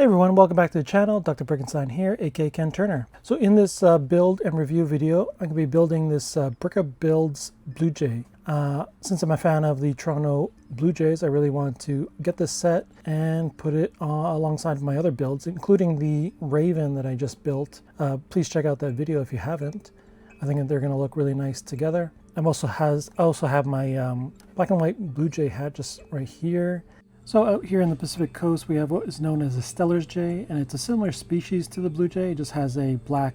everyone, welcome back to the channel. Dr. Brickenstein here, aka Ken Turner. So in this build and review video, I'm going to be building this Brickenstein Blue Jay. Since I'm a fan of the Toronto Blue Jays, I really want to get this set and put it alongside my other builds, including the Raven that I just built. Please check out that video if you haven't. I think they're going to look really nice together. I also have my black and white Blue Jay hat just right here. So out here in the Pacific Coast, we have what is known as a Stellar's Jay, and it's a similar species to the Blue Jay. It just has a black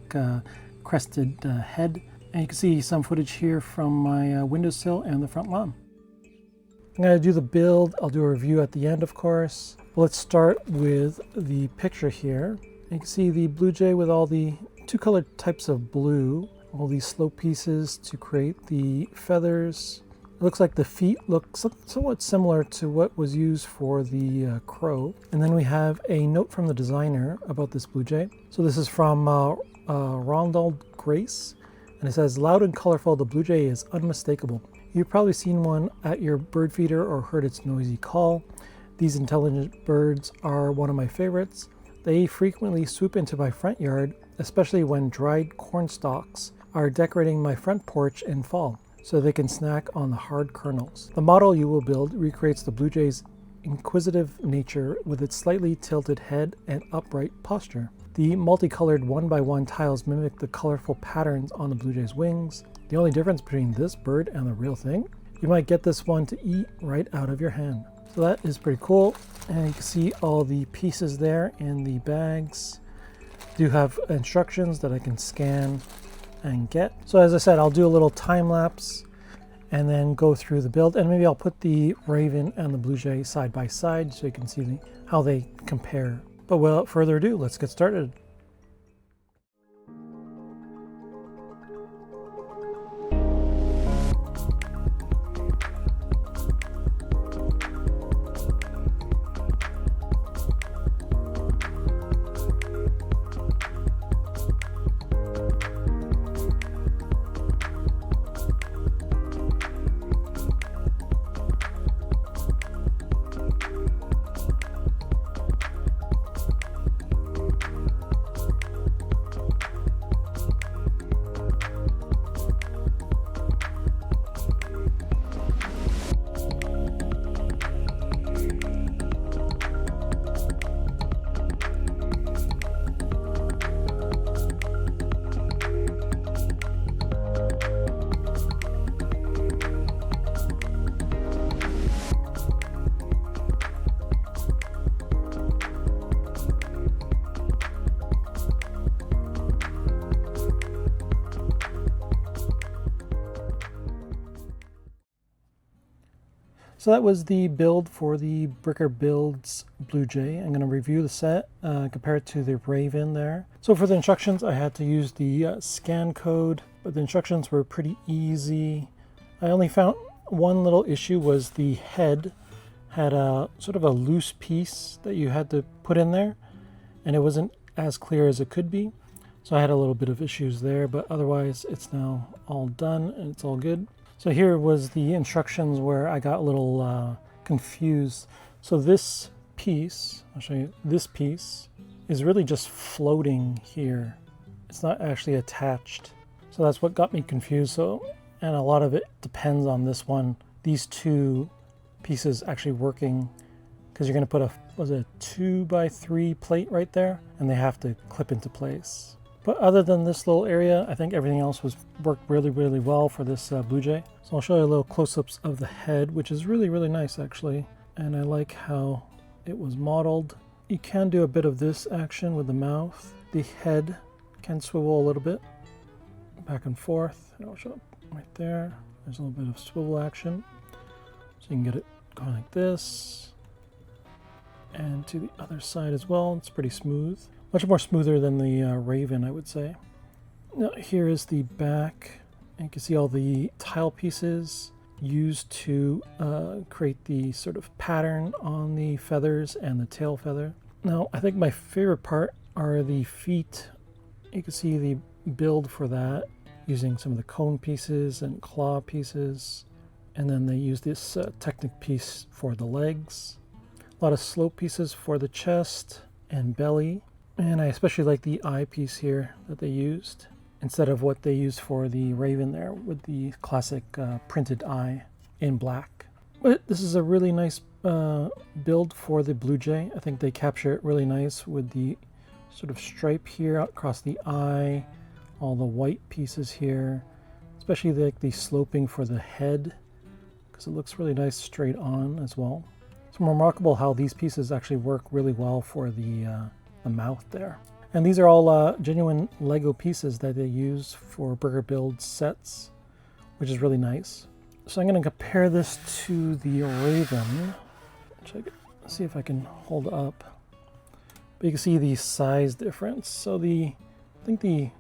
crested head. And you can see some footage here from my windowsill and the front lawn. I'm going to do the build. I'll do a review at the end, of course. Let's start with the picture here. You can see the Blue Jay with all the two colored types of blue, all these slope pieces to create the feathers. It looks like the feet look somewhat similar to what was used for the crow. And then we have a note from the designer about this Blue Jay. So this is from Ronald Grace, and it says, "Loud and colorful, the Blue Jay is unmistakable. You've probably seen one at your bird feeder or heard its noisy call. These intelligent birds are one of my favorites. They frequently swoop into my front yard, especially when dried corn stalks are decorating my front porch in fall, so they can snack on the hard kernels." The model you will build recreates the Blue Jay's inquisitive nature with its slightly tilted head and upright posture. The multicolored 1x1 tiles mimic the colorful patterns on the Blue Jay's wings. The only difference between this bird and the real thing, you might get this one to eat right out of your hand. So that is pretty cool. And you can see all the pieces there in the bags. Do have instructions that I can scan and get. So as I said, I'll do a little time lapse and then go through the build, and maybe I'll put the Raven and the Blue Jay side by side so you can see how they compare. But without further ado, let's get started. So that was the build for the Brickenstein Blue Jay. I'm going to review the set, compare it to the Raven there. So for the instructions, I had to use the scan code, but the instructions were pretty easy. I only found one little issue was the head had a sort of a loose piece that you had to put in there, and it wasn't as clear as it could be. So I had a little bit of issues there, but otherwise it's now all done and it's all good. So here was the instructions where I got a little confused. So this piece, I'll show you, this piece is really just floating here. It's not actually attached. So that's what got me confused. So, and a lot of it depends on this one, these two pieces actually working, because you're gonna put a, was it a 2x3 plate right there, and they have to clip into place. But other than this little area, I think everything else worked really, really well for this Blue Jay. So I'll show you a little close-ups of the head, which is really, really nice actually. And I like how it was modeled. You can do a bit of this action with the mouth. The head can swivel a little bit back and forth. And I'll show it right there. There's a little bit of swivel action. So you can get it going like this. And to the other side as well. It's pretty smooth. Much more smoother than the Raven, I would say. Now here is the back. And you can see all the tile pieces used to create the sort of pattern on the feathers and the tail feather. Now I think my favorite part are the feet. You can see the build for that using some of the cone pieces and claw pieces. And then they use this Technic piece for the legs. A lot of slope pieces for the chest. and belly. And I especially like the eye piece here that they used, instead of what they used for the Raven there with the classic printed eye in black. But this is a really nice build for the Blue Jay. I think they capture it really nice with the sort of stripe here across the eye, all the white pieces here, especially the sloping for the head, because it looks really nice straight on as well. It's remarkable how these pieces actually work really well for the mouth there. And these are all genuine Lego pieces that they use for Bricker Build sets, which is really nice. So I'm going to compare this to the Raven, which let's see if I can hold up. But you can see the size difference. So I think the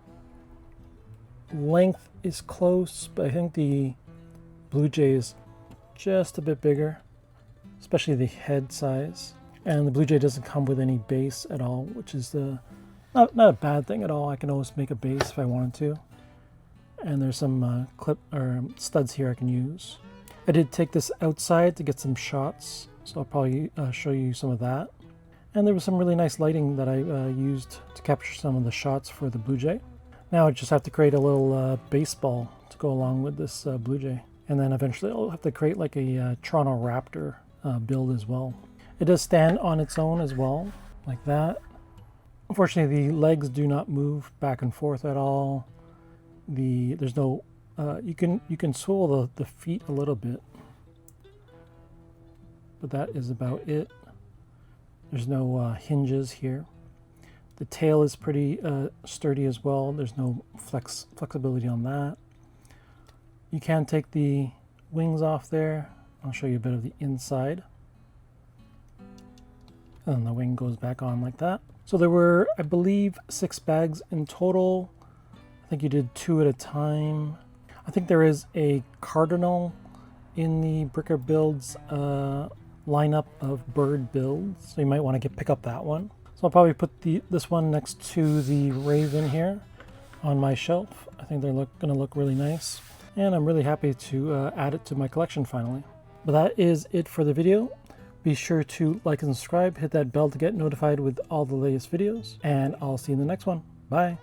length is close, but I think the Blue Jay is just a bit bigger, especially the head size. And the Blue Jay doesn't come with any base at all, which is not a bad thing at all. I can always make a base if I wanted to. And there's some clip or studs here I can use. I did take this outside to get some shots, so I'll probably show you some of that. And there was some really nice lighting that I used to capture some of the shots for the Blue Jay. Now I just have to create a little baseball to go along with this Blue Jay. And then eventually I'll have to create like a Toronto Raptor build as well. It does stand on its own as well, like that. Unfortunately, the legs do not move back and forth at all. There's no you can swivel the feet a little bit, but that is about it. There's no hinges here. The tail is pretty sturdy as well. There's no flexibility on that. You can take the wings off there. I'll show you a bit of the inside. And the wing goes back on like that. So there were, I believe, 6 bags in total. I think you did 2 at a time. I think there is a cardinal in the Bricker Builds lineup of bird builds, so you might want to pick up that one. So I'll probably put this one next to the Raven here on my shelf. I think they're going to look really nice, and I'm really happy to add it to my collection finally. But that is it for the video. Be sure to like and subscribe, hit that bell to get notified with all the latest videos, and I'll see you in the next one. Bye.